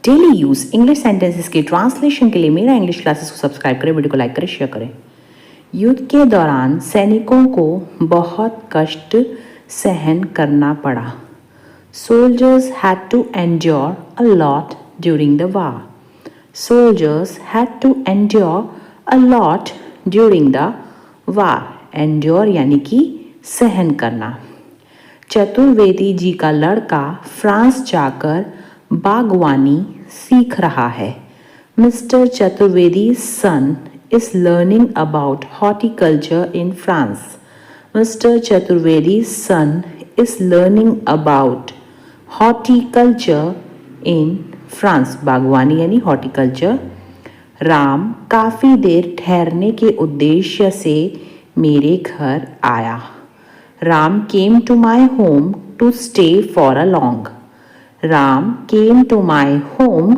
Daily use English sentences के translation के लिए मेरा इंग्लिश क्लासेस को सब्सक्राइब करें, वीडियो को लाइक करें, शेयर करें। युद्ध के दौरान सैनिकों को बहुत कष्ट सहन करना पड़ा। Soldiers had to endure a lot during the war. Soldiers had to endure a lot during the war. Endure यानी कि सहन करना। चतुर्वेदी जी का लड़का फ्रांस जाकर बागवानी सीख रहा है। Mr. Chaturvedi's son is learning about horticulture in France. Mr. Chaturvedi's son is learning about horticulture in France. बागवानी यानी हॉर्टिकल्चर। राम काफ़ी देर ठहरने के उद्देश्य से मेरे घर आया। Ram came to my home to stay for a long. Ram came to my home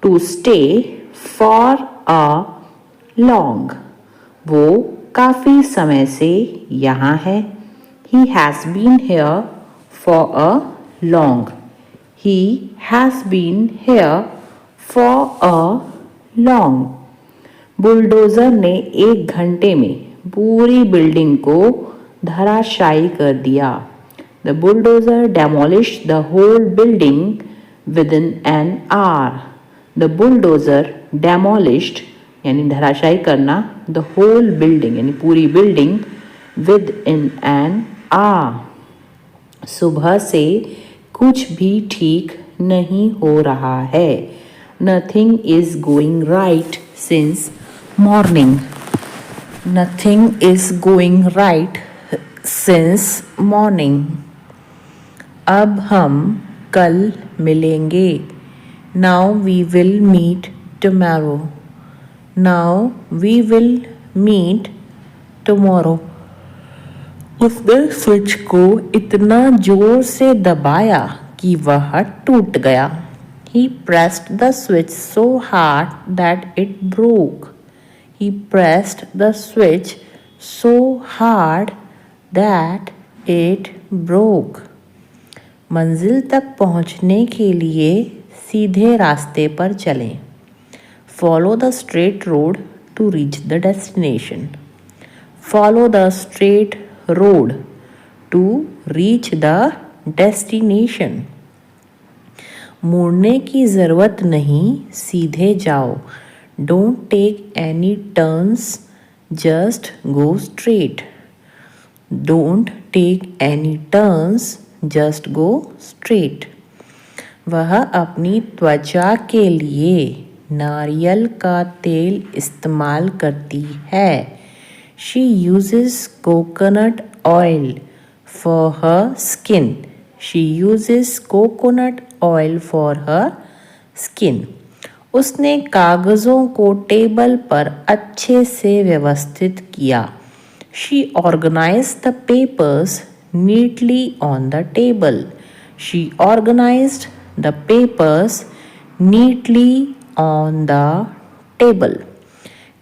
to stay for a long. वो काफ़ी समय से यहाँ है। He has been here for a long. He has been here for a long. Bulldozer ने 1 घंटे में पूरी बिल्डिंग को धराशायी कर दिया। The bulldozer demolished the whole building within an hour. The bulldozer demolished यानी धराशायी करना, the whole building यानी पूरी बिल्डिंग within an hour. सुबह से कुछ भी ठीक नहीं हो रहा है। Nothing is going right since morning. Nothing is going right since morning. अब हम कल मिलेंगे। Now we will meet tomorrow. Now we will meet tomorrow. उसने स्विच को इतना जोर से दबाया कि वह टूट गया। He pressed the switch so hard that it broke. He pressed the switch so hard that it broke. मंजिल तक पहुंचने के लिए सीधे रास्ते पर चलें। Follow the straight road to reach the destination. Follow the straight road to reach the destination. मुड़ने की ज़रूरत नहीं, सीधे जाओ। Don't take any turns, just go straight. Don't take any turns, just go straight. वह अपनी त्वचा के लिए नारियल का तेल इस्तेमाल करती है। She uses coconut oil for her skin. She uses coconut oil for her skin. उसने कागज़ों को टेबल पर अच्छे से व्यवस्थित किया। She organized the papers neatly on the table. She organized the papers neatly on the table.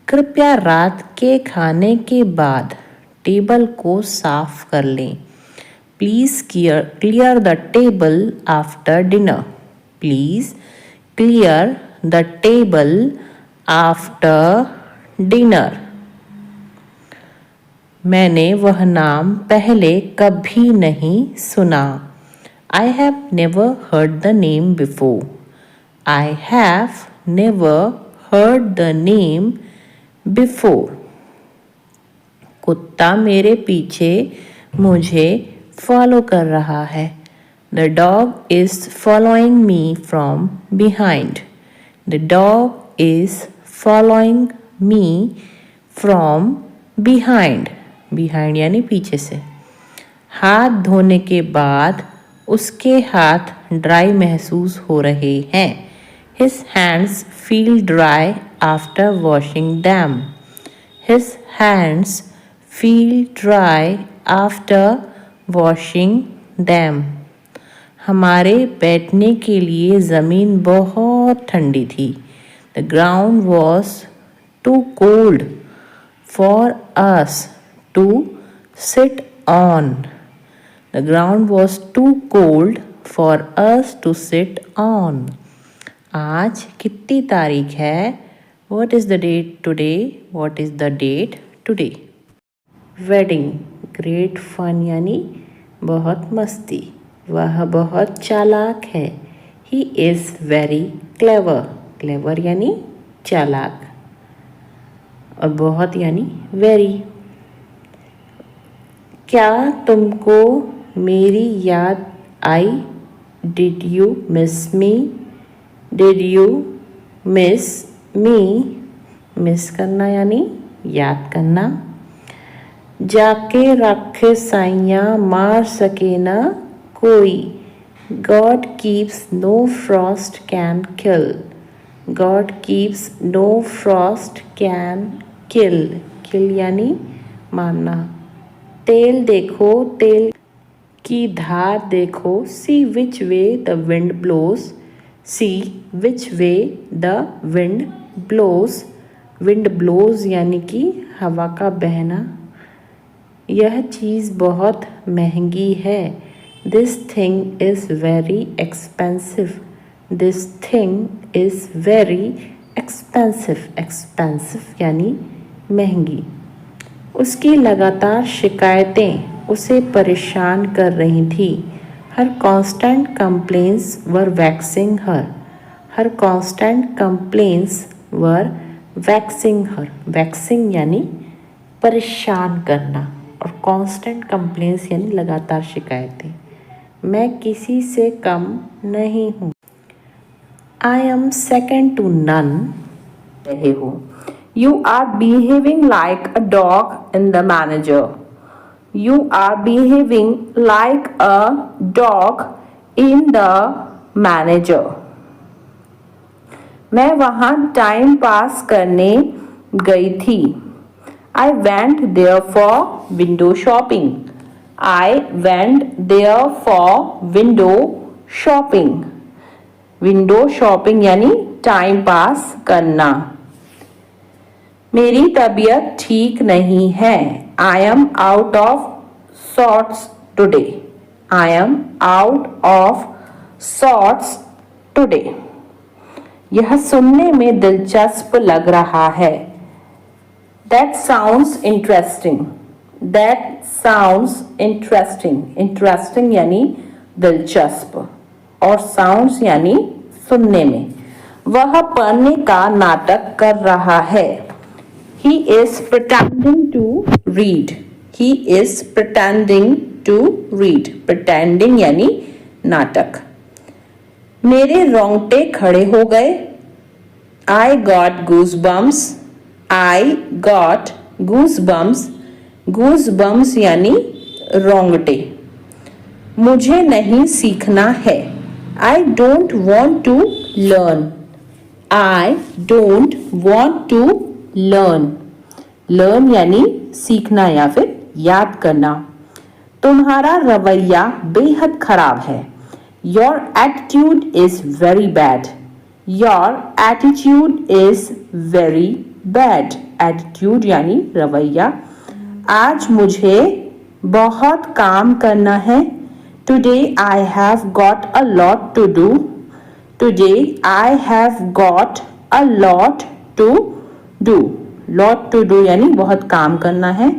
कृपया रात के खाने के बाद टेबल को साफ कर लें। Please clear the table after dinner. Please clear the table after dinner. मैंने वह नाम पहले कभी नहीं सुना। I have never heard the name before. I have never heard the name before. कुत्ता मेरे पीछे मुझे फॉलो कर रहा है। The dog is following me from behind. The dog is following me from behind. Behind यानी पीछे से। हाथ धोने के बाद उसके हाथ ड्राई महसूस हो रहे हैं। His hands feel dry after washing them. His hands feel dry after washing them. हमारे बैठने के लिए ज़मीन बहुत ठंडी थी। The ground was too cold for us to sit on. The ground was too cold for us to sit on. आज कितनी तारीख है? What is the date today? What is the date today? Wedding, great fun यानी बहुत मस्ती। वह बहुत चालाक है। He is very clever, clever यानी चालाक, और बहुत यानी वेरी। क्या तुमको मेरी याद आई? Did you miss me? Did you miss me? Miss करना यानी याद करना। जाके रखे साइयाँ मार सके ना कोई। God keeps no frost can kill. God keeps no frost can kill. Kill यानी मारना। तेल देखो, तेल की धार देखो। See which way the wind blows. See which way the wind blows. Wind blows यानी कि हवा का बहना। यह चीज़ बहुत महंगी है। This thing is very expensive. This thing is very expensive. Expensive यानी महंगी। उसकी लगातार शिकायतें उसे परेशान कर रही थी। Her constant complaints were vexing her. Her constant complaints were vexing her. Vexing यानी परेशान करना, और constant complaints यानी लगातार शिकायतें। मैं किसी से कम नहीं हूँ। I am second to none. रहे हो। You are behaving like a dog in the manager. You are behaving like a dog in the manager. मैं वहाँ टाइम पास करने गई थी। I went there for window shopping. I went there for window shopping. Window shopping यानी time pass करना। मेरी तबीयत ठीक नहीं है। I am out of sorts today. I am out of sorts today. यह सुनने में दिलचस्प लग रहा है। That sounds interesting. That sounds interesting. Interesting यानी दिलचस्प, और sounds यानी सुनने में। वह पढ़ने का नाटक कर रहा है। He is pretending to read. He is pretending to read. Pretending यानी नाटक। मेरे रोंगटे खड़े हो गए। I got goosebumps. I got goosebumps. Goosebumps यानी रोंगटे। मुझे नहीं सीखना है। I don't want to learn. I don't want to learn. Learn यानी सीखना या फिर याद करना। तुम्हारा रवैया बेहद खराब है। Your attitude is very bad. Your attitude is very bad. Attitude यानी रवैया। आज मुझे बहुत काम करना है। Today I have got a lot to do. Today I have got a lot to do. Lot to do यानी बहुत काम करना है।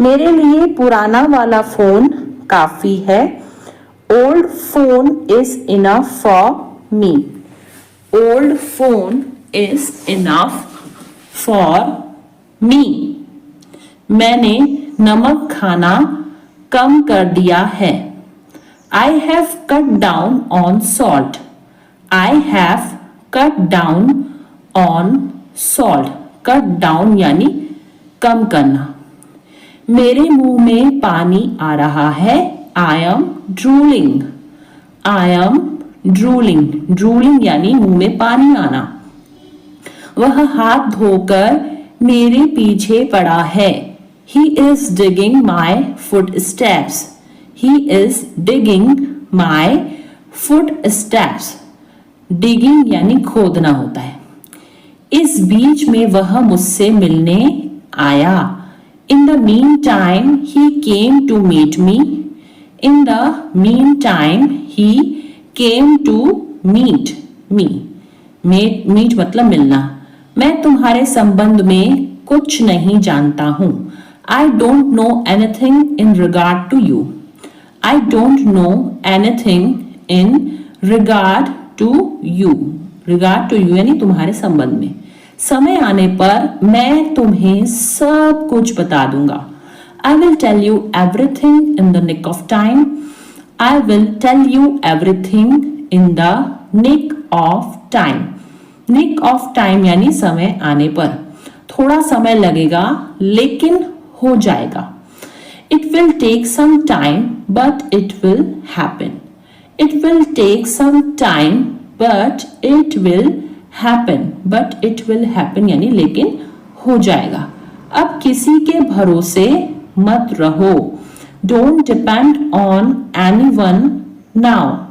मेरे लिए पुराना वाला फ़ोन काफ़ी है। Old phone is enough for me. Old phone is enough for me. मैंने नमक खाना कम कर दिया है। I have cut down on salt. I have cut down on salt. Cut down यानी कम करना। मेरे मुंह में पानी आ रहा है। I am drooling. I am drooling. Drooling यानी मुंह में पानी आना। वह हाथ धोकर मेरे पीछे पड़ा है। He is digging my footsteps. He is digging my footsteps. Digging यानी खोदना होता है। इस बीच में वह मुझसे मिलने आया। In the meantime, he came to meet me. In the meantime, he came to meet me. Meet मतलब मिलना। मैं तुम्हारे संबंध में कुछ नहीं जानता हूँ। I don't know anything in regard to you. I don't know anything in regard to you. Regard to you यानी तुम्हारे संबंध में। समय आने पर मैं तुम्हें सब कुछ बता दूंगा। I will tell you everything in the nick of time. I will tell you everything in the nick of time. Nick of time यानी समय आने पर। थोड़ा समय लगेगा लेकिन हो जाएगा। It will take some time but it will happen. It will take some time but it will happen. But it will happen यानी लेकिन हो जाएगा। अब किसी के भरोसे मत रहो। Don't depend on anyone now.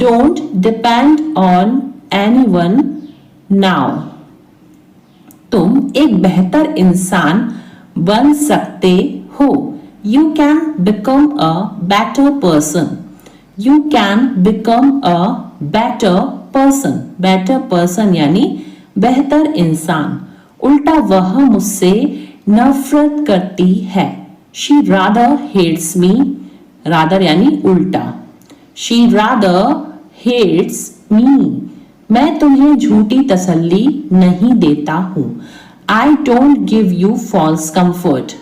Don't depend on anyone now. तुम एक बेहतर इंसान बन सकते हो। You can become a better person. You can become a better person. Better person यानी बेहतर इंसान। उल्टा वह मुझसे नफरत करती है। She rather hates me. Rather यानी उल्टा। She rather hates me. मैं तुम्हें झूठी तसल्ली नहीं देता हूँ। I don't give you false comfort.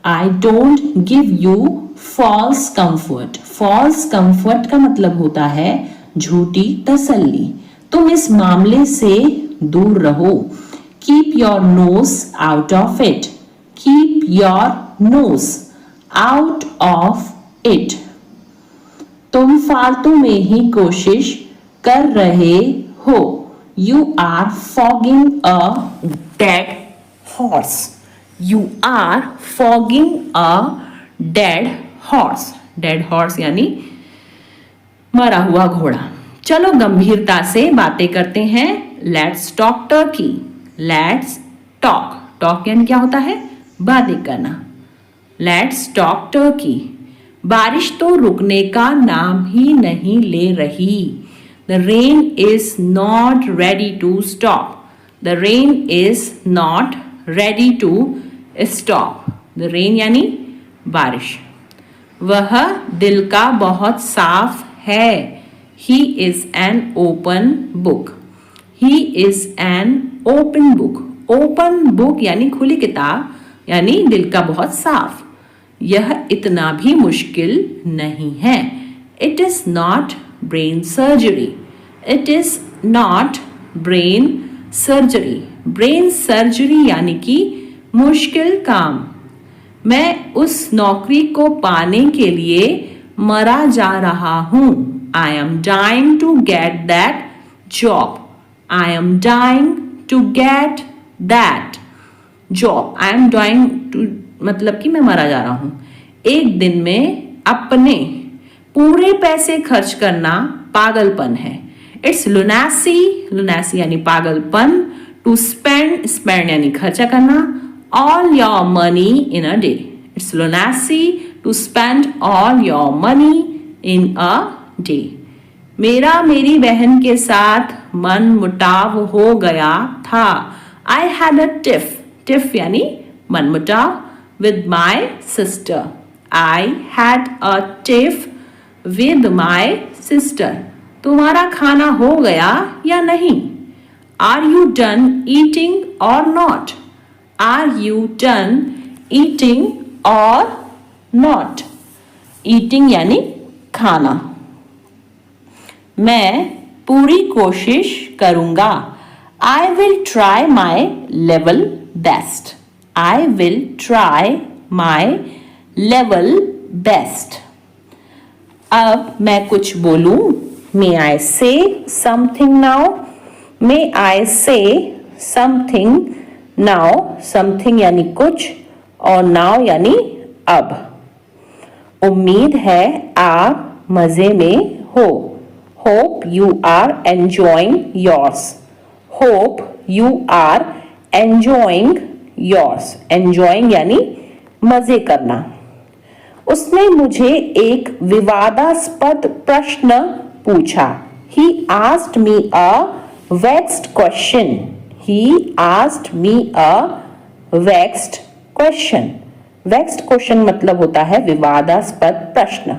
I don't give you false comfort. False comfort का मतलब होता है झूठी तसल्ली। तुम इस मामले से दूर रहो। Keep your nose out of it. Keep your nose out of it. तुम फालतू में ही कोशिश कर रहे हो। You are fogging a dead horse. You are fogging a dead horse. Dead horse यानी मरा हुआ घोड़ा। चलो गंभीरता से बातें करते हैं। Let's talk turkey. Let's talk. Talk यानी क्या होता है? बातें करना। Let's talk turkey. बारिश तो रुकने का नाम ही नहीं ले रही। The rain is not ready to stop. The rain is not ready to stop. The rain यानी बारिश। वह दिल का बहुत साफ है। He is an open book. He is an open book. Open book यानी खुली किताब यानी दिल का बहुत साफ। यह इतना भी मुश्किल नहीं है। It is not brain surgery. It is not brain surgery. Brain surgery यानी कि मुश्किल काम। मैं उस नौकरी को पाने के लिए मरा जा रहा हूँ। I am dying to get that job. I am dying to get that job. I am dying to मतलब कि मैं मरा जा रहा हूँ। एक दिन में अपने पूरे पैसे खर्च करना पागलपन है। It's lunacy. Lunacy यानी पागलपन। To spend. Spend यानी खर्चा करना। All your money in a day. It's lunacy to spend all your money in a day. मेरा मेरी बहन के साथ मन मुटाव हो गया था। I had a tiff. Tiff यानी मन मुटाव with my sister. I had a tiff with my sister. तुम्हारा खाना हो गया या नहीं? Are you done eating or not? Are you done eating or not? Eating यानी खाना। मैं पूरी कोशिश करूंगा। I will try my level best. I will try my level best. अब मैं कुछ बोलूं? May I say something now? May I say something now? Something यानी कुछ और now यानी अब। उम्मीद है आप मजे में हो। Hope you are enjoying yours. Hope you are enjoying yours. Enjoying यानी मजे करना। उसने मुझे एक विवादास्पद प्रश्न पूछा। He asked me a Vexed question. He asked me a vexed question. Vexed question मतलब होता है विवादास्पद प्रश्न।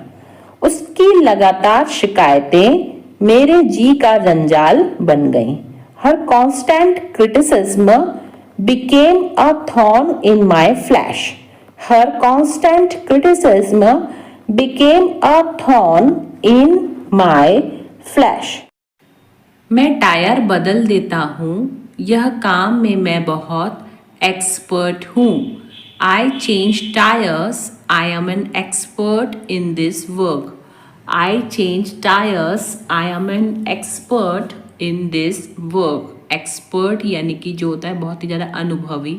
उसकी लगातार शिकायतें मेरे जी का जंजाल बन गईं। Her constant criticism became a thorn in my flesh. Her constant criticism became a thorn in my flesh. मैं टायर बदल देता हूँ, यह काम में मैं बहुत एक्सपर्ट हूँ। I change tires, I am an expert in this work. I change tires, I am an expert in this work. Expert यानी कि जो होता है बहुत ही ज़्यादा अनुभवी।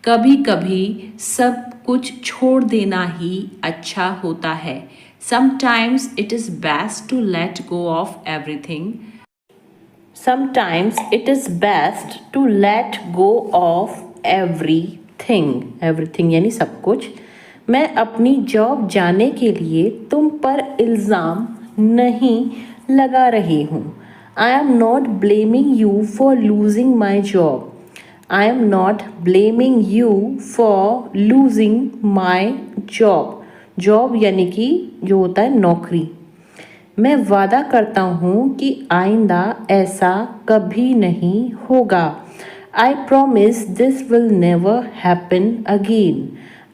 कभी कभी सब कुछ छोड़ देना ही अच्छा होता है। Sometimes it is best to let go of everything. Sometimes it is best to let go of everything. Everything यानी सब कुछ। मैं अपनी जॉब जाने के लिए तुम पर इल्ज़ाम नहीं लगा रही हूँ। I am not blaming you for losing my job. I am not blaming you for losing my job. Job यानी कि जो होता है नौकरी। मैं वादा करता हूँ कि आइंदा ऐसा कभी नहीं होगा। I promise this will never happen again.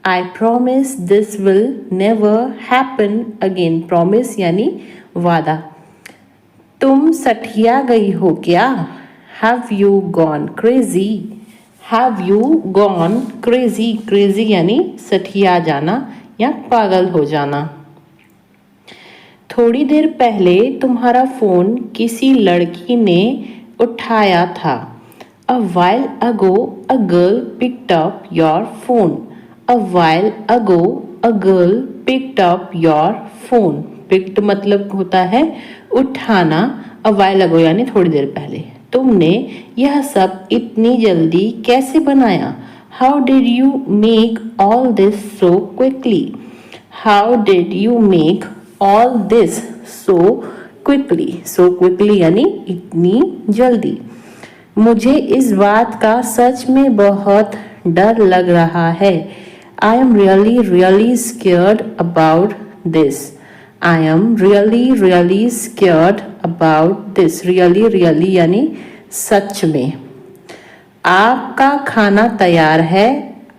I promise this will never happen again. Promise यानी वादा। तुम सठिया गई हो क्या? Have you gone crazy? Have you gone crazy? Crazy यानी सठिया जाना या पागल हो जाना। थोड़ी देर पहले तुम्हारा फ़ोन किसी लड़की ने उठाया था। A while ago a girl picked up your phone. A while ago a girl picked up your phone. Picked मतलब होता है उठाना। A while ago यानी थोड़ी देर पहले। तुमने यह सब इतनी जल्दी कैसे बनाया? How did you make all this so quickly? How did you make all this so quickly? So quickly यानी इतनी जल्दी। मुझे इस बात का सच में बहुत डर लग रहा है। I am really really scared about this. I am really really scared about this. Really really यानी सच में। आपका खाना तैयार है,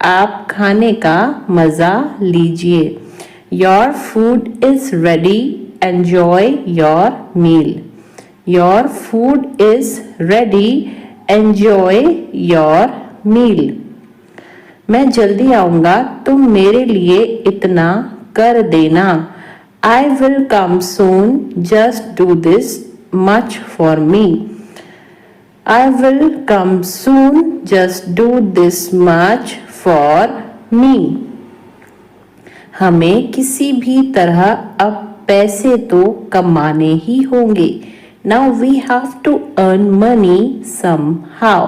आप खाने का मज़ा लीजिए। Your food is ready, enjoy your meal. Your food is ready, enjoy your meal. मैं जल्दी आऊँगा, तुम मेरे लिए इतना कर देना। I will come soon, just do this much for me. I will come soon, just do this much for me. हमें किसी भी तरह अब पैसे तो कमाने ही होंगे। Now we have to earn money somehow.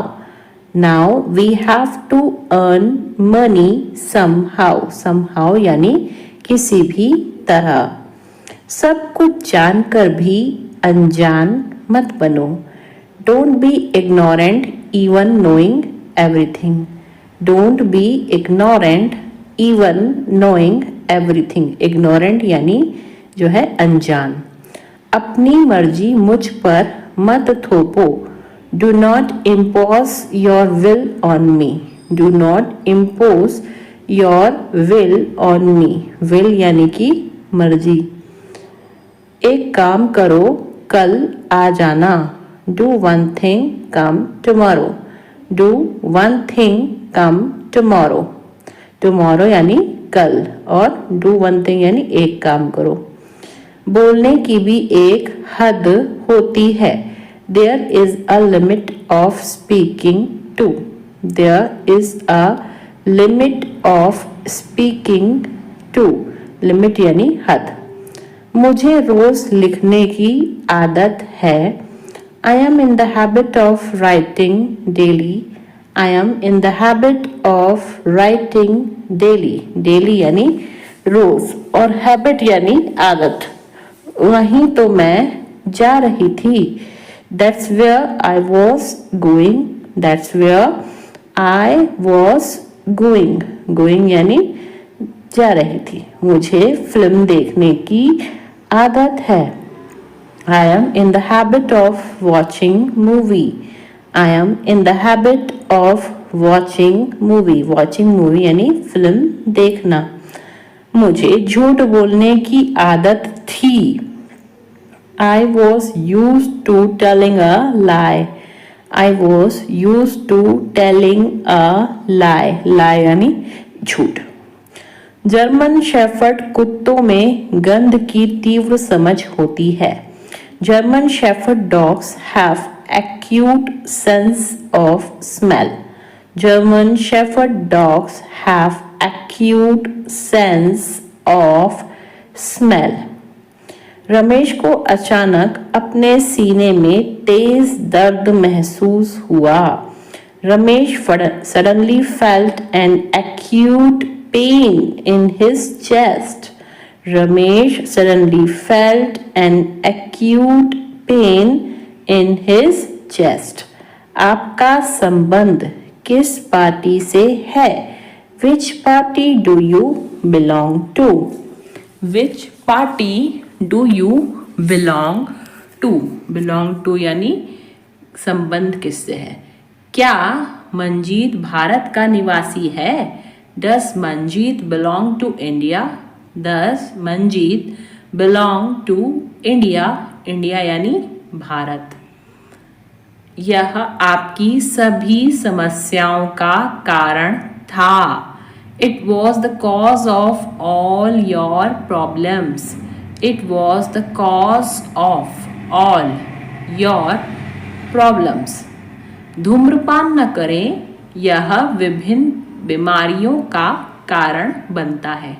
Now we have to earn money somehow. Somehow यानी किसी भी तरह। सब कुछ जानकर भी अनजान मत बनो। Don't be ignorant even knowing everything. Don't be ignorant even knowing everything. Ignorant यानी जो है अनजान। अपनी मर्जी मुझ पर मत थोपो। Do not impose your will on me. Do not impose your will on me. Will यानी कि मर्जी। एक काम करो, कल आ जाना। Do one thing, come tomorrow. Do one thing, come tomorrow. Tomorrow यानी कल और do one thing यानी एक काम करो। बोलने की भी एक हद होती है। There is a limit of speaking too. There is a limit of speaking too. Limit यानी हद। मुझे रोज लिखने की आदत है। I am in the habit of writing daily. I am in the habit of writing daily. Daily यानी रोज और habit यानी आदत। वहीं तो मैं जा रही थी। That's where I was going. That's where I was going. Going यानी जा रही थी. मुझे फिल्म देखने की आदत है. I am in the habit of watching movie. I am in the habit of watching movie. Watching movie यानी फिल्म देखना. मुझे झूठ बोलने की आदत थी. I was used to telling a lie. I was used to telling a lie. Lie यानी झूठ. जर्मन शेफर्ड कुत्तों में गंध की तीव्र समझ होती है. German Shepherd dogs have acute sense of smell. German Shepherd dogs have acute sense of smell. Ramesh को अचानक अपने सीने में तेज दर्द महसूस हुआ. Ramesh suddenly felt an acute pain in his chest. Ramesh suddenly felt an acute pain in his chest. आपका संबंध किस पार्टी से है? Which party do you belong to? Which party do you belong to? Belong to यानी संबंध किससे है? क्या मंजीत भारत का निवासी है? Does Manjeet belong to India? Does Manjeet belong to India? India यानी भारत. यह आपकी सभी समस्याओं का कारण था. It was the cause of all your problems. It was the cause of all your problems. धूम्रपान न करें, यह विभिन्न बीमारियों का कारण बनता है.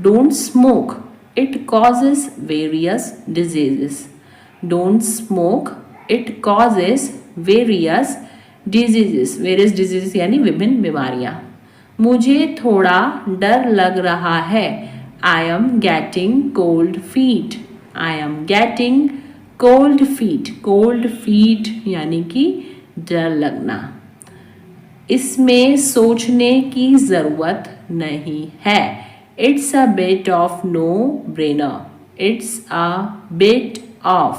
Don't smoke. It causes various diseases. Don't smoke. It causes various diseases. Various diseases यानी विभिन्न बीमारियां. मुझे थोड़ा डर लग रहा है. I am getting cold feet. I am getting cold feet. Cold feet यानी कि डर लगना. इसमें सोचने की जरूरत नहीं है. It's a bit of no-brainer. It's a bit of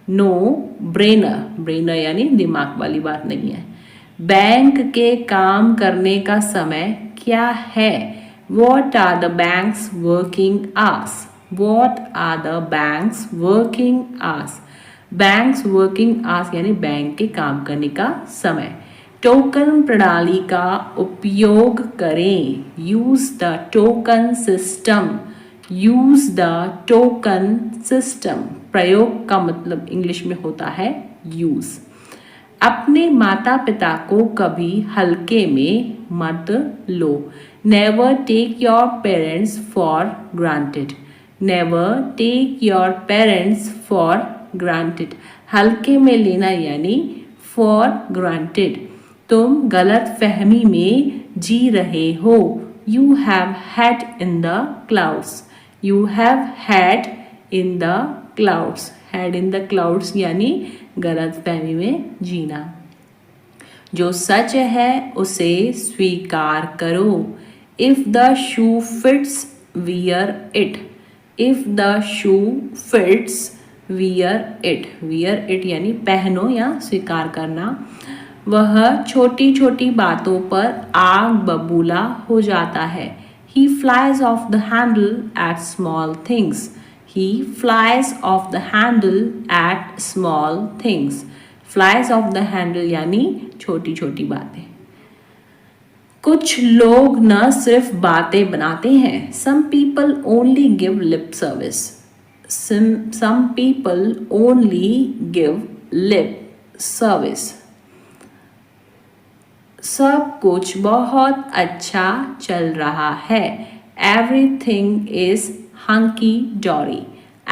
no-brainer. Brainer यानी दिमाग वाली बात नहीं है. बैंक के काम करने का समय क्या है? What are the bank's working hours? What are the bank's working hours? Bank's working hours यानी बैंक के काम करने का समय. टोकन प्रणाली का उपयोग करें. Use the token system. Use the token system. प्रयोग का मतलब इंग्लिश में होता है यूज. अपने माता पिता को कभी हल्के में मत लो. Never take your parents for granted. Never take your parents for granted. हल्के में लेना यानी फॉर ग्रांटेड. तुम गलत फहमी में जी रहे हो. You have had in the clouds. You have had in the clouds. Had in the clouds यानी गलत फहमी में जीना. जो सच है उसे स्वीकार करो. If the shoe fits wear it. If the shoe fits wear it. Wear it यानी पहनो या स्वीकार करना. वह छोटी छोटी बातों पर आग बबूला हो जाता है. He flies off the handle at small things. He flies off the handle at small things. Flies off the handle यानी छोटी छोटी बातें. कुछ लोग न सिर्फ बातें बनाते हैं. Some people only give lip service. Some people only give lip service. सब कुछ बहुत अच्छा चल रहा है. Everything is hunky dory.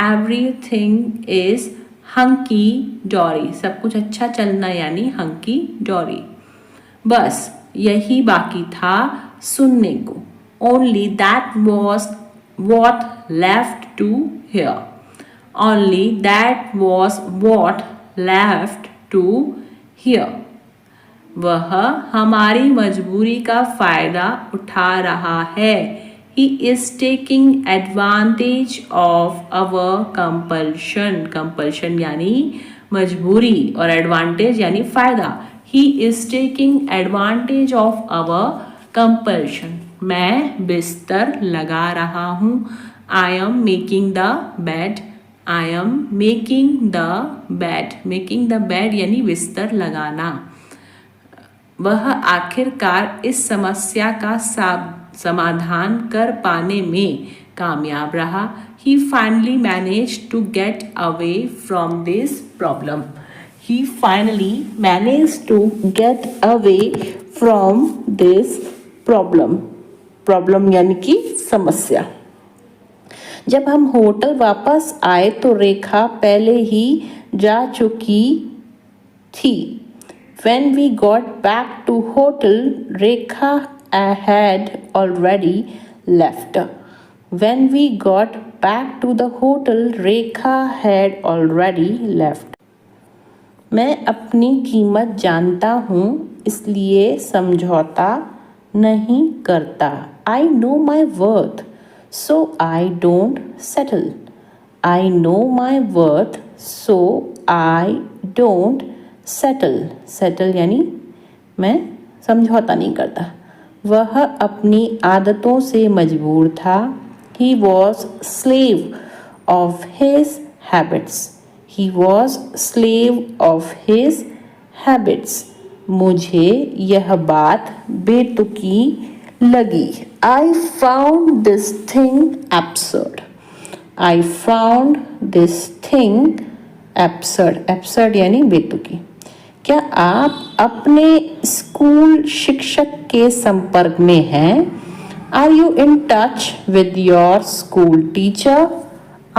Everything is hunky dory. सब कुछ अच्छा चलना यानी hunky dory. बस यही बाकी था सुनने को. Only that was what left to hear. Only that was what left to here. वह हमारी मजबूरी का फायदा उठा रहा है. He is taking advantage of our compulsion. Compulsion यानी मजबूरी और advantage यानी फायदा. He is taking advantage of our compulsion. मैं बिस्तर लगा रहा हूँ. I am making the bed. I am making the bed. Making the bed यानी बिस्तर लगाना. वह आखिरकार इस समस्या का समाधान कर पाने में कामयाब रहा. He finally managed to get away from this problem. He finally managed to get away from this problem. Problem यानी कि समस्या. जब हम होटल वापस आए तो रेखा पहले ही जा चुकी थी. When we got back to hotel, Rekha had already left. When we got back to the hotel, Rekha had already left. मैं अपनी कीमत जानता हूँ इसलिए समझौता नहीं करता. I know my worth, so I don't settle. I know my worth, so I don't settle. Settle यानी मैं समझौता नहीं करता. वह अपनी आदतों से मजबूर था. He was slave of his habits. He was slave of his habits. मुझे यह बात बेतुकी लगी. I found this thing absurd. I found this thing absurd. Absurd यानी बेतुकी. क्या आप अपने स्कूल शिक्षक के संपर्क में हैं? Are you in touch with your school teacher?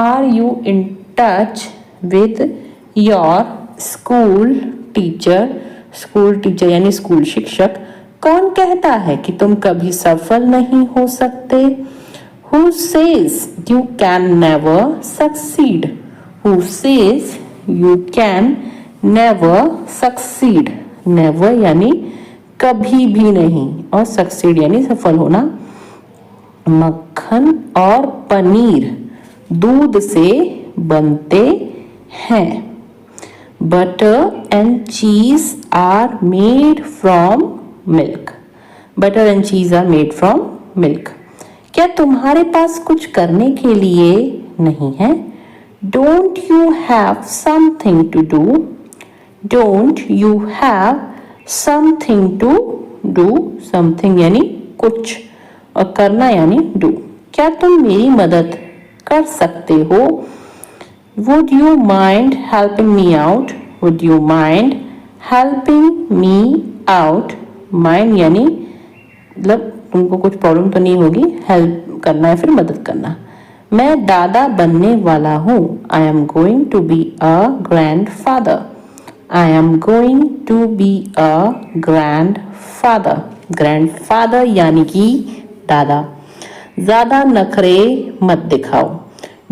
Are you in touch with your school teacher? School teacher यानी स्कूल शिक्षक. कौन कहता है कि तुम कभी सफल नहीं हो सकते? Who says you can never succeed? Who says you can never succeed? Never यानी कभी भी नहीं और succeed यानी सफल होना. मक्खन और पनीर दूध से बनते हैं. Butter and cheese are made from milk. Butter and cheese are made from milk. क्या तुम्हारे पास कुछ करने के लिए नहीं है? Don't you have something to do? Don't you have something to do? Something यानी कुछ और करना यानी do. क्या तुम मेरी मदद कर सकते हो? Would you mind helping me out? Would you mind helping me out? Mind यानी मतलब तुमको कुछ प्रॉब्लम तो नहीं होगी. हेल्प करना है फिर मदद करना. मैं दादा बनने वाला हूँ. I am going to be a grandfather. I am going to be a grandfather. Grandfather यानी कि दादा. ज़्यादा नखरे मत दिखाओ.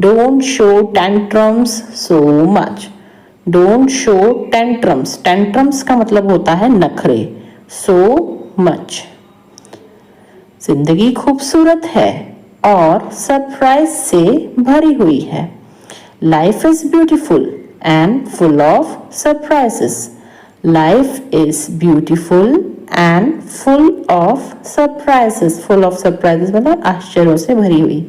Don't show tantrums so much. Don't show tantrums. Tantrums का मतलब होता है नखरे. So much. जिंदगी खूबसूरत है और सरप्राइज से भरी हुई है. Life is beautiful and full of surprises. Life is beautiful and full of surprises. Full of surprises मतलब आश्चर्यों से भरी हुई.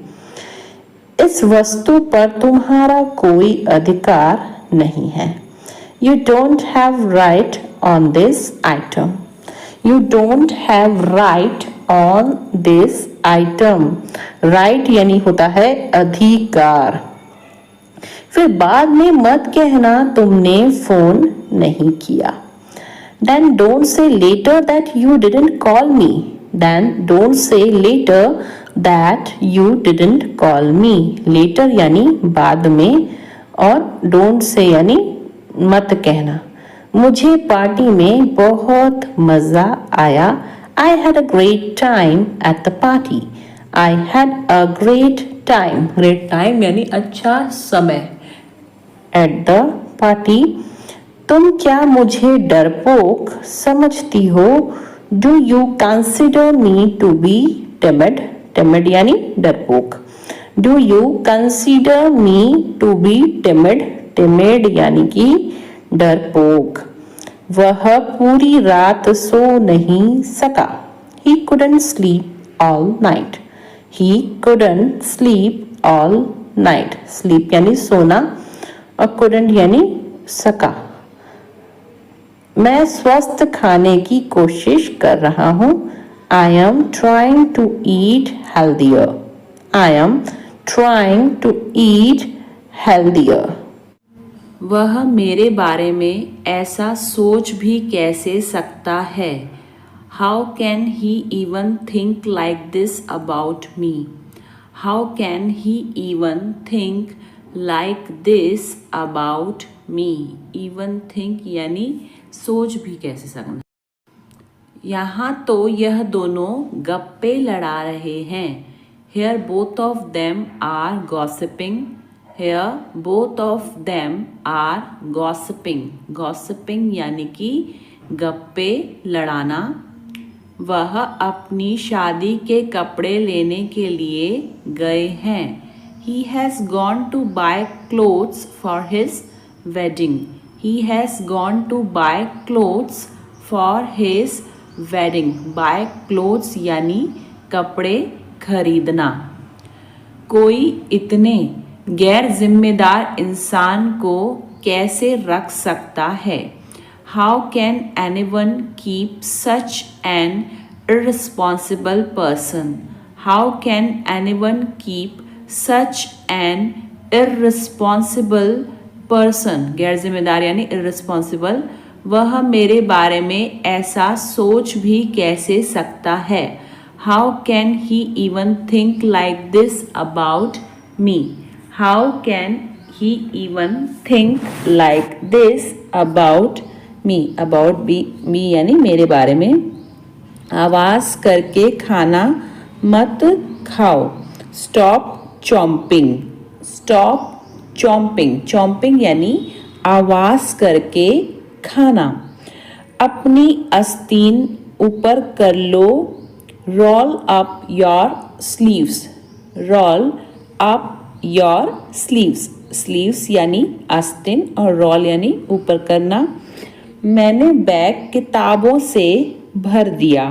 इस वस्तु पर तुम्हारा कोई अधिकार नहीं है. You don't have right on this item. You don't have right on this item. Right यानी होता है अधिकार. फिर बाद में मत कहना तुमने फोन नहीं किया. Then don't say later that you didn't call me. Then don't say later that you didn't call me. Later यानी बाद में और don't say यानी मत कहना. मुझे पार्टी में बहुत मज़ा आया. I had a great time at the party. I had a great time. Great time यानी अच्छा समय. At the party. तुम क्या मुझे डरपोक समझती हो? Do you consider me to be timid? Timid यानी डरपोक। Do you consider me to be timid? Timid यानी कि डरपोक। वह पूरी रात सो नहीं सका। He couldn't sleep all night. He couldn't sleep all night. Sleep यानी सोना और couldn't यानी सका। मैं स्वस्थ खाने की कोशिश कर रहा हूँ। I am trying to eat healthier. I am trying to eat healthier. वह मेरे बारे में ऐसा सोच भी कैसे सकता है? How can he even think like this about me? How can he even think like this about me? Even think यानी सोच भी कैसे सकना। यहाँ तो यह दोनों गप्पे लड़ा रहे हैं। Here both of them are gossiping. Here both of them are gossiping. Gossiping यानी कि गप्पे लड़ाना। वह अपनी शादी के कपड़े लेने के लिए गए हैं। He has gone to buy clothes for his wedding. He has gone to buy clothes for his wedding. Buy clothes यानी कपड़े खरीदना। कोई इतने गैर जिम्मेदार इंसान को कैसे रख सकता है? How can anyone keep such an irresponsible person? How can anyone keep such an irresponsible person? गैर जिम्मेदार यानी irresponsible। वह मेरे बारे में ऐसा सोच भी कैसे सकता है? How can he even think like this about me? How can he even think like this about me? About me यानी मेरे बारे में। आवाज़ करके खाना मत खाओ। Stop chomping. Stop chomping. Chomping यानी आवाज़ करके खाना। अपनी आस्तीन ऊपर कर लो। Roll up your sleeves. Roll up your sleeves. Sleeves यानी आस्तीन और roll यानी ऊपर करना। मैंने बैग किताबों से भर दिया।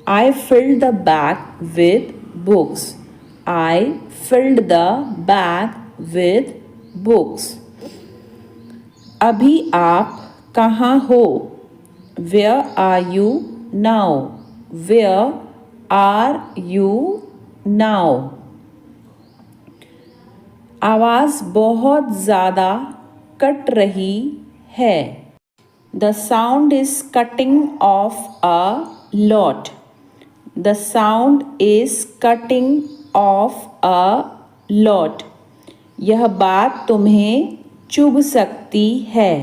I filled the bag with books. I filled the bag with books. अभी आप कहाँ हो? Where are you now? Where are you now? आवाज़ बहुत ज़्यादा कट रही है। The sound is cutting off a lot. The sound is cutting off a lot. यह बात तुम्हें चुभ सकती है।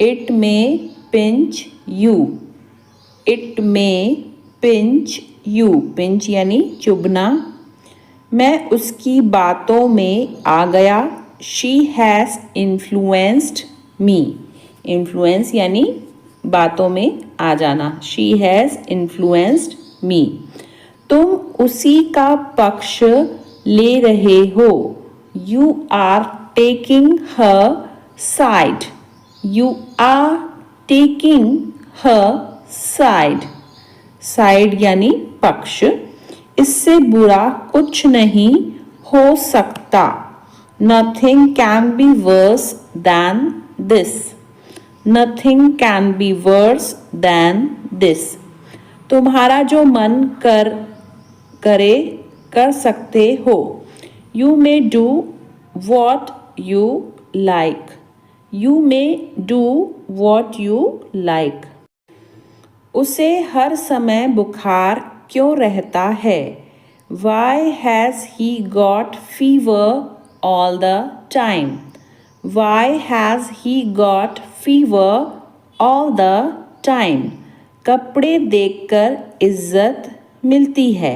It may pinch you. It may pinch you. Pinch यानी चुभना। मैं उसकी बातों में आ गया। She has influenced me. Influence यानी बातों में आ जाना। She has influenced me. तुम उसी का पक्ष ले रहे हो। You are taking her side. You are taking her side. Side यानी पक्ष। इससे बुरा कुछ नहीं हो सकता। Nothing can be worse than this. Nothing can be worse than this. तुम्हारा जो मन कर सकते हो। You may do what you like. You may do what you like. उसे हर समय बुखार क्यों रहता है? Why has he got fever all the time? Why has he got fever all the time? कपड़े देखकर इज्जत मिलती है।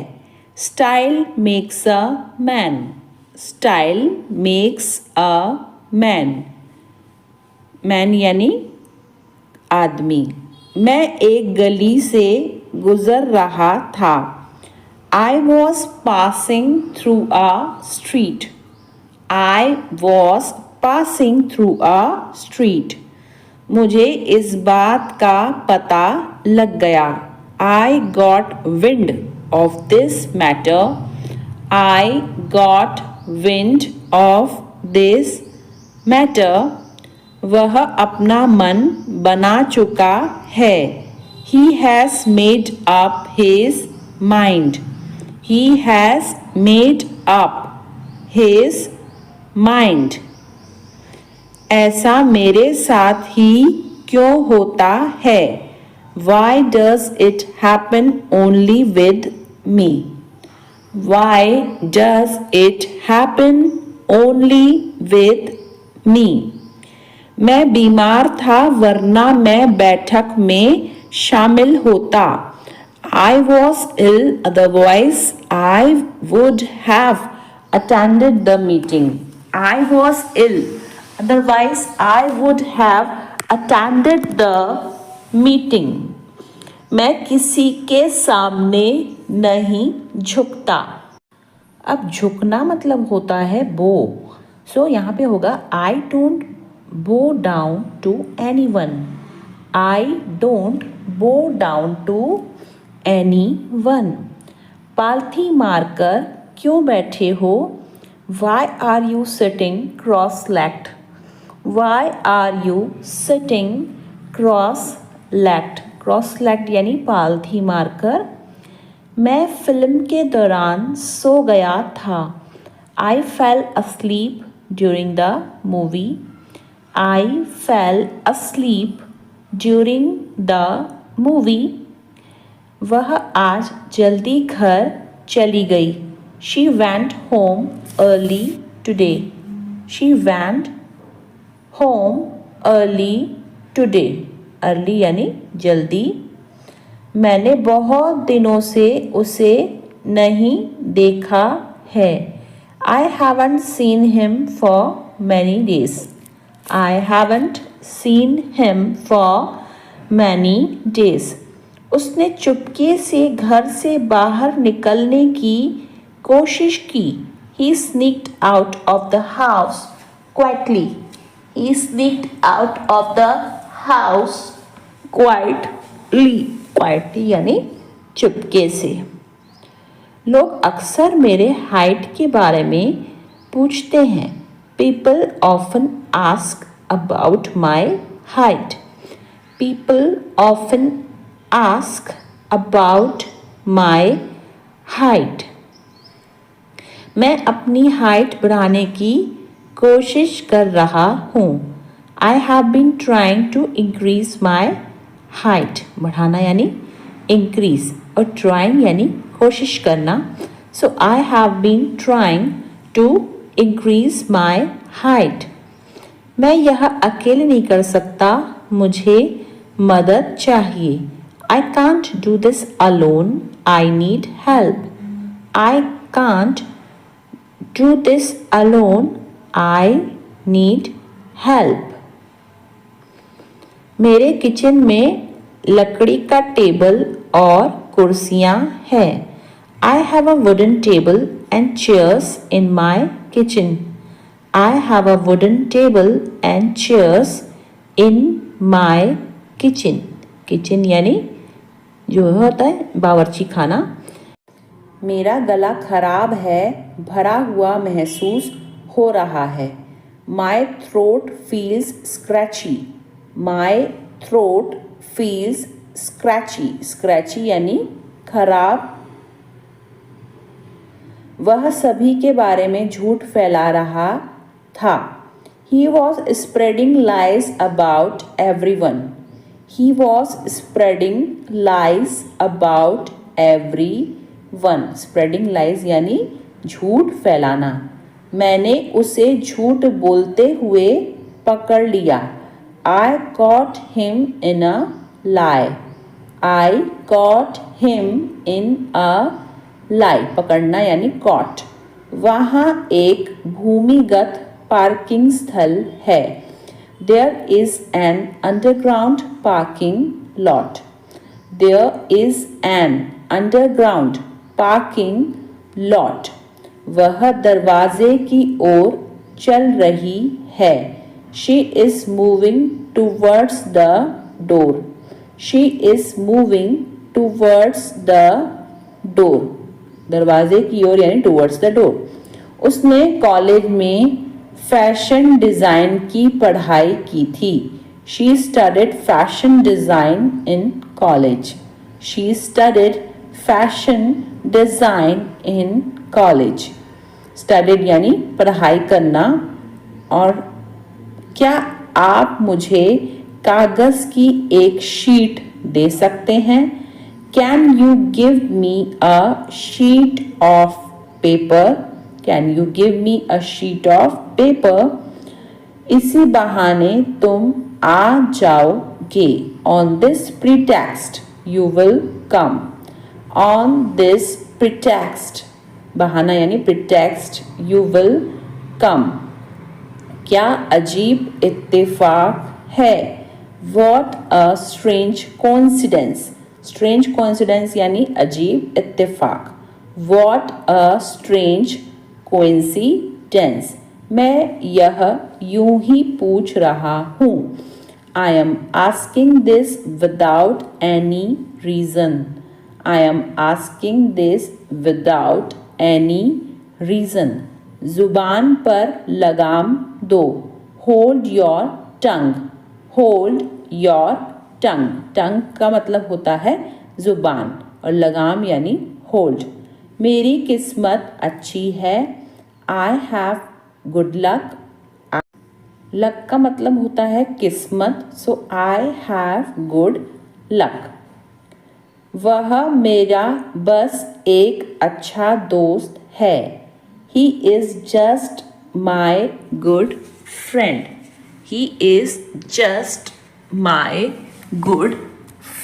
Style makes a man. Style makes a man. Man यानी आदमी, मैं एक गली से गुजर रहा था। I was passing through a street. I was passing through a street. मुझे इस बात का पता लग गया। I got wind of this matter. I got wind of this matter. वह अपना मन बना चुका है। He has made up his mind. He has made up his mind. ऐसा मेरे साथ ही क्यों होता है? Why does it happen only with me? Why does it happen only with me? मैं बीमार था वरना मैं बैठक में शामिल होता। I was ill, otherwise I would have attended the meeting. I was ill, otherwise I would have attended the meeting. मैं किसी के सामने नहीं झुकता। अब झुकना मतलब होता है बो, सो यहाँ पे होगा I don't bow down to anyone. I don't bow down to anyone. पालथी मारकर क्यों बैठे हो? Why are you sitting cross-legged? Why are you sitting cross-legged? Cross-legged यानी पालथी मारकर। मैं फिल्म के दौरान सो गया था। I fell asleep during the movie. I fell asleep during the movie. वह आज जल्दी घर चली गई। She went home early today. She went home early today. Early यानी जल्दी। मैंने बहुत दिनों से उसे नहीं देखा है। I haven't seen him for many days. I haven't seen him for many days. उसने चुपके से घर से बाहर निकलने की कोशिश की। He sneaked out of the house quietly. He sneaked out of the house quietly. Quietly यानी चुपके से। लोग अक्सर मेरे हाइट के बारे में पूछते हैं। People often ask about my height. People often ask about my height. मैं अपनी हाइट बढ़ाने की कोशिश कर रहा हूँ। I have been trying to increase my height. बढ़ाना यानी increase और trying यानी कोशिश करना। So I have been trying to increase my height. मैं यह अकेले नहीं कर सकता, मुझे मदद चाहिए। I can't do this alone. I need help. I can't do this alone. I need help. मेरे किचन में लकड़ी का टेबल और कुर्सियाँ हैं। I have a wooden table and chairs in my kitchen. I have a wooden table and chairs in my kitchen. Kitchen यानी जो होता है बावर्ची खाना। मेरा गला खराब है, भरा हुआ महसूस हो रहा है। My throat feels scratchy. My throat feels scratchy. Scratchy यानी खराब। वह सभी के बारे में झूठ फैला रहा था। He was spreading lies about everyone. He was spreading lies about everyone. Spreading lies यानी झूठ फैलाना। मैंने उसे झूठ बोलते हुए पकड़ लिया। I caught him in a lie. I caught him in a lie. पकड़ना यानी caught. वहाँ एक भूमिगत पार्किंग स्थल है। There is an underground parking lot. There is an underground parking lot. वह दरवाजे की ओर चल रही है. She is moving towards the door. She is moving towards the door. दरवाजे की ओर यानी towards the door. उसने कॉलेज में फैशन डिज़ाइन की पढ़ाई की थी. She studied fashion design in college. She studied fashion design in college. Studied यानी पढ़ाई करना. और क्या आप मुझे कागज़ की एक शीट दे सकते हैं? Can you give me a sheet of paper? Can you give me a sheet of paper? इसी बहाने तुम आ जाओगे. On this pretext you will come. On this pretext, बहाना यानी pretext, you will come. क्या अजीब इत्तेफाक है. What a strange coincidence. Strange coincidence यानी अजीब इत्तेफाक. What a strange coincidence. मैं यह यूं ही पूछ रहा हूँ. I am asking this without any reason. I am asking this without any reason. जुबान पर लगाम दो. Hold your tongue. Hold your tongue. Tongue का मतलब होता है जुबान और लगाम यानी hold. मेरी किस्मत अच्छी है. I have good luck. Luck का मतलब होता है किस्मत. So I have good luck. वह मेरा बस एक अच्छा दोस्त है. He is just my good friend. He is just my good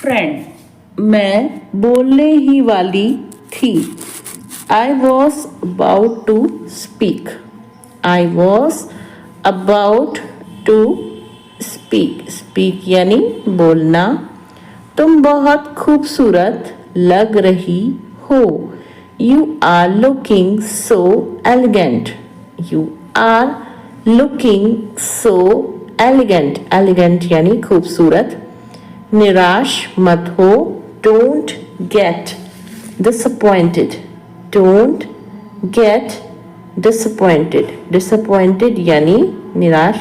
friend. मैं बोलने ही वाली थी. I was about to speak. I was about to speak. Speak यानी बोलना. तुम बहुत खूबसूरत लग रही हो. You are looking so elegant. You are looking so elegant. Elegant यानी खूबसूरत. निराश मत हो. Don't get disappointed. Don't get disappointed. Disappointed यानी निराश.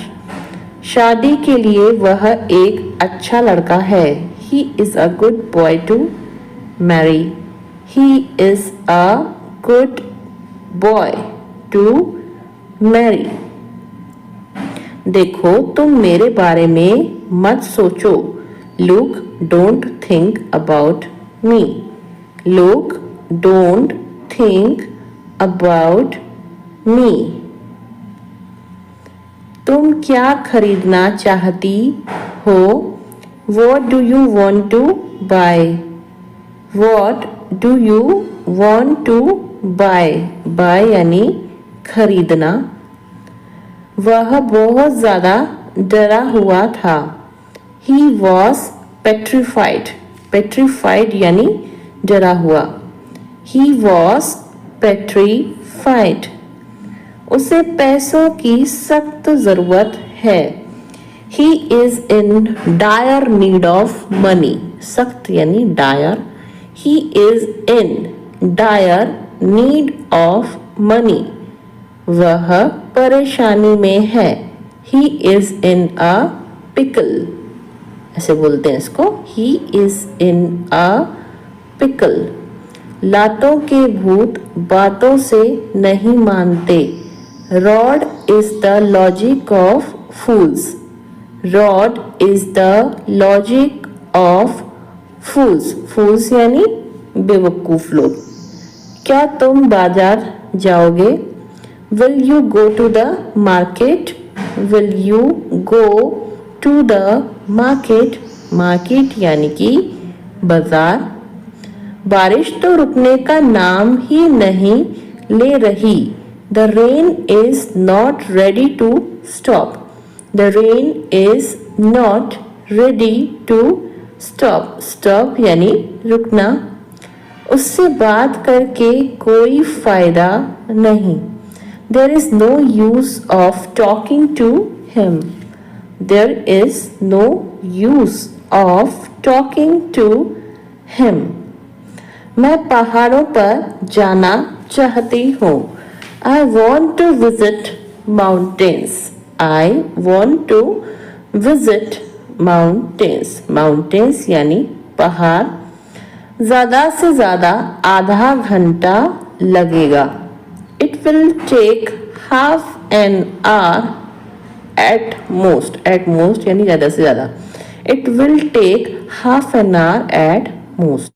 शादी के लिए वह एक अच्छा लड़का है. He is a good boy to marry. He is a good boy to marry. देखो तुम मेरे बारे में मत सोचो. Look don't think about me. Look don't think about me. तुम क्या खरीदना चाहती हो? What do you want to buy? What do you want to buy? Buy यानी खरीदना. वह बहुत ज़्यादा डरा हुआ था. He was petrified. Petrified यानी डरा हुआ. He was petrified. उसे पैसों की सख्त ज़रूरत है. He is in dire need of money. सख्त यानी dire. He is in dire need of money. वह परेशानी में है. He is in a pickle. ऐसे बोलते हैं इसको. He is in a pickle. लातों के भूत बातों से नहीं मानते. Rod is the logic of fools. Rod is the logic of fools. Fools यानी बेवकूफ लोग. क्या तुम बाजार जाओगे? Will you go to the market? Will you go to the market? Market यानी कि बाजार. बारिश तो रुकने का नाम ही नहीं ले रही. The rain is not ready to stop. The rain is not ready to stop, stop यानी रुकना, उससे बात करके कोई फायदा नहीं, there is no use of talking to him, there is no use of talking to him. मैं पहाड़ों पर जाना चाहती हूँ, I want to visit mountains, I want to visit mountains, mountains यानी पहाड़, ज्यादा से ज्यादा आधा घंटा लगेगा, it will take half an hour at most यानी ज्यादा से ज्यादा, it will take half an hour at most.